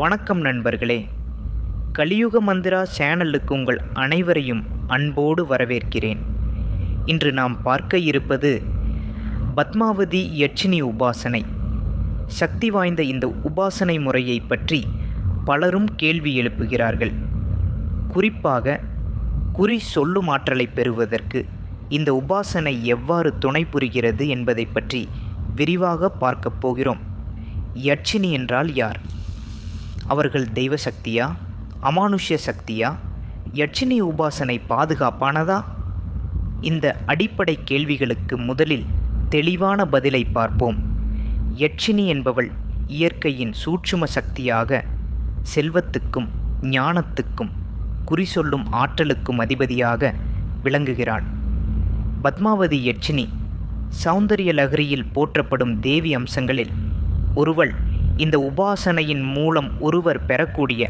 வணக்கம் நண்பர்களே. கலியுக மந்திரா சேனலுக்கு உங்கள் அனைவரையும் அன்போடு வரவேற்கிறேன். இன்று நாம் பார்க்க இருப்பது பத்மாவதி யட்சினி உபாசனை. சக்தி வாய்ந்த இந்த உபாசனை முறையை பற்றி பலரும் கேள்வி எழுப்புகிறார்கள். குறிப்பாக குறி சொல்லும் ஆற்றலை பெறுவதற்கு இந்த உபாசனை எவ்வாறு துணை புரிகிறது என்பதை பற்றி விரிவாக பார்க்கப் போகிறோம். யட்சினி என்றால் யார்? அவர்கள் தெய்வ சக்தியா, அமானுஷ்ய சக்தியா? யட்சினி உபாசனை பாதுகாப்பானதா? இந்த அடிப்படை கேள்விகளுக்கு முதலில் தெளிவான பதிலை பார்ப்போம். யட்சினி என்பவள் இயற்கையின் சூட்சும சக்தியாக செல்வத்துக்கும் ஞானத்துக்கும் குறி சொல்லும் ஆற்றலுக்கும் அதிபதியாக விளங்குகிறாள். பத்மாவதி யட்சினி சௌந்தரிய லகரியில் போற்றப்படும் தேவி அம்சங்களில் ஒருவள். இந்த உபாசனையின் மூலம் ஒருவர் பெறக்கூடிய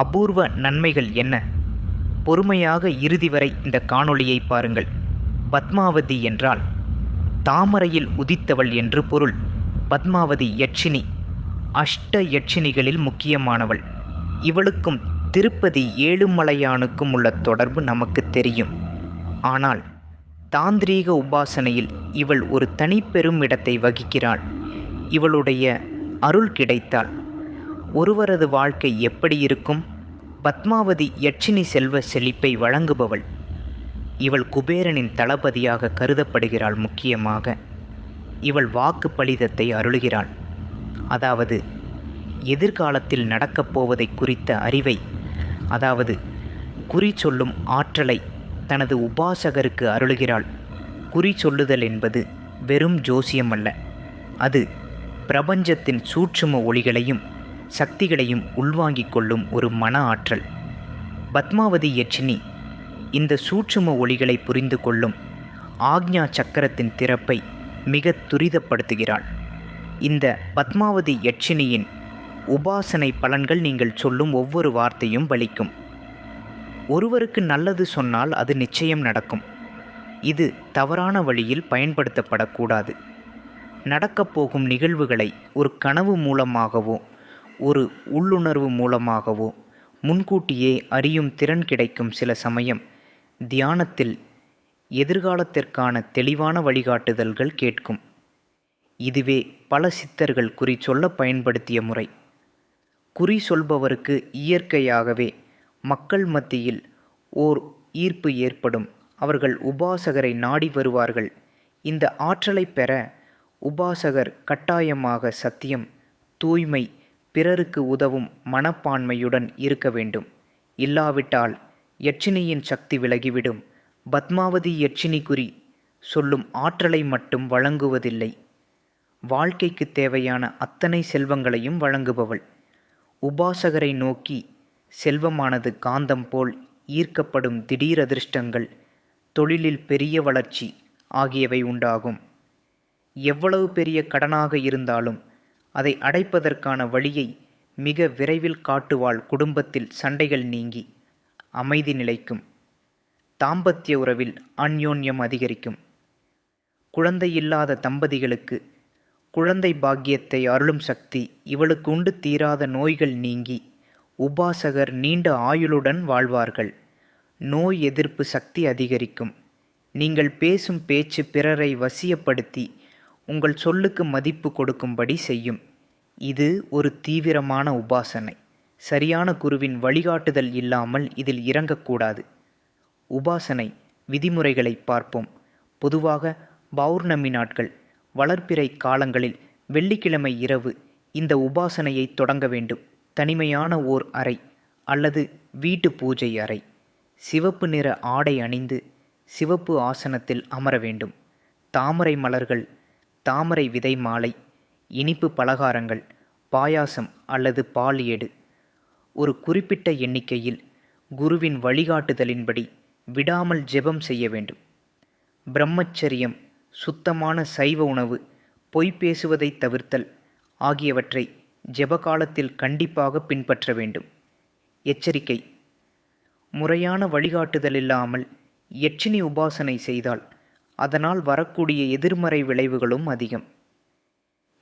அபூர்வ நன்மைகள் என்ன? பொறுமையாக இறுதி வரை இந்த காணொளியை பாருங்கள். பத்மாவதி என்றால் தாமரையில் உதித்தவள் என்று பொருள். பத்மாவதி யட்சினி அஷ்ட யட்சினிகளில் முக்கியமானவள். இவளுக்கும் திருப்பதி ஏழுமலையானுக்கும் உள்ள தொடர்பு நமக்கு தெரியும். ஆனால் தாந்திரீக உபாசனையில் இவள் ஒரு தனிப்பெரும் இடத்தை வகிக்கிறாள். இவளுடைய அருள் கிடைத்தால் ஒருவரது வாழ்க்கை எப்படி இருக்கும்? பத்மாவதி யட்சினி செல்வ செழிப்பை வழங்குபவள். இவள் குபேரனின் தளபதியாக கருதப்படுகிறாள். முக்கியமாக இவள் வாக்கு பலிதத்தை அருளுகிறாள். அதாவது எதிர்காலத்தில் நடக்கப் போவதை குறித்த அறிவை, அதாவது குறி சொல்லும் ஆற்றலை தனது உபாசகருக்கு அருளுகிறாள். குறி சொல்லுதல் என்பது வெறும் ஜோசியம் அல்ல. அது பிரபஞ்சத்தின் சூட்சும ஒளிகளையும் சக்திகளையும் உள்வாங்கிக் கொள்ளும் ஒரு மன ஆற்றல். பத்மாவதி யட்சினி இந்த சூட்சும ஒளிகளை புரிந்து கொள்ளும் ஆக்ஞா சக்கரத்தின் திறப்பை மிக துரிதப்படுத்துகிறாள். இந்த பத்மாவதி யட்சினியின் உபாசனை பலன்கள் நீங்கள் சொல்லும் ஒவ்வொரு வார்த்தையும் பலிக்கும். ஒருவருக்கு நல்லது சொன்னால் அது நிச்சயம் நடக்கும். இது தவறான வழியில் பயன்படுத்தப்படக்கூடாது. நடக்கப் போகும் நிகழ்வுகளை ஒரு கனவு மூலமாகவோ ஒரு உள்ளுணர்வு மூலமாகவோ முன்கூட்டியே அறியும் திறன் கிடைக்கும். சில சமயம் தியானத்தில் எதிர்காலத்திற்கான தெளிவான வழிகாட்டுதல்கள் கேட்கும். இதுவே பல சித்தர்கள் குறி சொல்ல பயன்படுத்திய முறை. குறி சொல்பவருக்கு இயற்கையாகவே மக்கள் மத்தியில் ஓர் ஈர்ப்பு ஏற்படும். அவர்கள் உபாசகரை நாடி வருவார்கள். இந்த ஆற்றலை பெற உபாசகர் கட்டாயமாக சத்தியம், தூய்மை, பிறருக்கு உதவும் மனப்பான்மையுடன் இருக்க வேண்டும். இல்லாவிட்டால் யட்சினியின் சக்தி விலகிவிடும். பத்மாவதி யட்சினி குறி சொல்லும் ஆற்றலை மட்டும் வழங்குவதில்லை, வாழ்க்கைக்கு தேவையான அத்தனை செல்வங்களையும் வழங்குபவள். உபாசகரை நோக்கி செல்வமானது காந்தம் போல் ஈர்க்கப்படும். திடீர் அதிர்ஷ்டங்கள், தொழிலில் பெரிய வளர்ச்சி ஆகியவை உண்டாகும். எவ்வளவு பெரிய கடனாக இருந்தாலும் அதை அடைப்பதற்கான வழியை மிக விரைவில் காட்டுவாள். குடும்பத்தில் சண்டைகள் நீங்கி அமைதி நிலைக்கும். தாம்பத்திய உறவில் அந்யோன்யம் அதிகரிக்கும். குழந்தை இல்லாத தம்பதிகளுக்கு குழந்தை பாக்கியத்தை அருளும் சக்தி இவளுக்கு உண்டு. தீராத நோய்கள் நீங்கி உபாசகர் நீண்ட ஆயுளுடன் வாழ்வார்கள். நோய் எதிர்ப்பு சக்தி அதிகரிக்கும். நீங்கள் பேசும் பேச்சு பிறரை வசியப்படுத்தி உங்கள் சொல்லுக்கு மதிப்பு கொடுக்கும்படி செய்யும். இது ஒரு தீவிரமான உபாசனை. சரியான குருவின் வழிகாட்டுதல் இல்லாமல் இதில் இறங்கக்கூடாது. உபாசனை விதிமுறைகளை பார்ப்போம். பொதுவாக பௌர்ணமி நாட்கள், வளர்ப்பிறை காலங்களில் வெள்ளிக்கிழமை இரவு இந்த உபாசனையை தொடங்க வேண்டும். தனிமையான ஓர் அறை அல்லது வீட்டு பூஜை அறை. சிவப்பு நிற ஆடை அணிந்து சிவப்பு ஆசனத்தில் அமர வேண்டும். தாமரை மலர்கள், தாமரை விதை மாலை, இனிப்பு பலகாரங்கள், பாயாசம் அல்லது பால் ஏடு. ஒரு குறிப்பிட்ட எண்ணிக்கையில் குருவின் வழிகாட்டுதலின்படி விடாமல் ஜெபம் செய்ய வேண்டும். பிரம்மச்சரியம், சுத்தமான சைவ உணவு, பொய் பேசுவதை தவிர்த்தல் ஆகியவற்றை ஜெபகாலத்தில் கண்டிப்பாக பின்பற்ற வேண்டும். எச்சரிக்கை: முறையான வழிகாட்டுதல் இல்லாமல் யட்சினி உபாசனை செய்தால் அதனால் வரக்கூடிய எதிர்மறை விளைவுகளும் அதிகம்.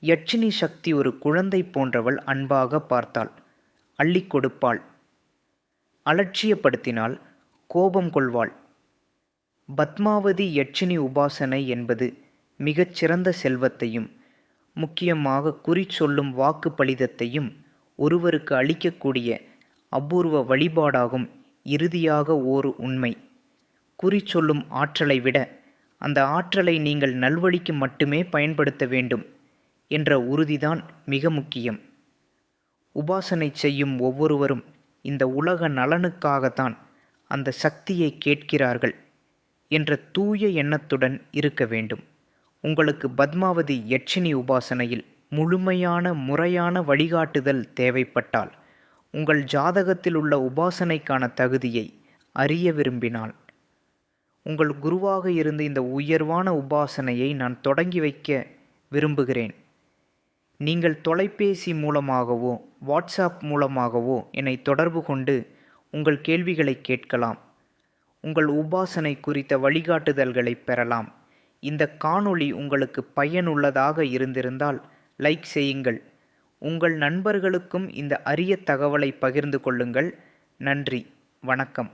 யட்சினி சக்தி ஒரு குழந்தை போன்றவள். அன்பாக பார்த்தாள். அள்ளிக் கொடுப்பாள். அலட்சியப்படுத்தினால் கோபம் கொள்வாள். பத்மாவதி யட்சினி உபாசனை என்பது மிகச் சிறந்த செல்வத்தையும் முக்கியமாக குறி சொல்லும் வாக்கு பலிதத்தையும் ஒருவருக்கு அளிக்கக்கூடிய அபூர்வ வழிபாடாகும். இறுதியாக ஓர் உண்மை, குறி சொல்லும் ஆற்றலை விட அந்த ஆற்றலை நீங்கள் நல்வழிக்கு மட்டுமே பயன்படுத்த வேண்டும் என்ற உறுதிதான் மிக முக்கியம். உபாசனை செய்யும் ஒவ்வொருவரும் இந்த உலக நலனுக்காகத்தான் அந்த சக்தியை கேட்கிறார்கள் என்ற தூய எண்ணத்துடன் இருக்க வேண்டும். உங்களுக்கு பத்மாவதி யட்சினி உபாசனையில் முழுமையான முறையான வழிகாட்டுதல் தேவைப்பட்டால், உங்கள் ஜாதகத்தில் உள்ள உபாசனைக்கான தகுதியை அறிய விரும்பினால், உங்கள் குருவாக இருந்து இந்த உயர்வான உபாசனையை நான் தொடங்கி வைக்க விரும்புகிறேன். நீங்கள் தொலைபேசி மூலமாகவோ வாட்ஸ்அப் மூலமாகவோ என்னை தொடர்பு கொண்டு உங்கள் கேள்விகளை கேட்கலாம். உங்கள் உபாசனை குறித்த வழிகாட்டுதல்களை பெறலாம். இந்த காணொளி உங்களுக்கு பயனுள்ளதாக இருந்திருந்தால் லைக் செய்யுங்கள். உங்கள் நண்பர்களுக்கும் இந்த அரிய தகவலை பகிர்ந்து கொள்ளுங்கள். நன்றி, வணக்கம்.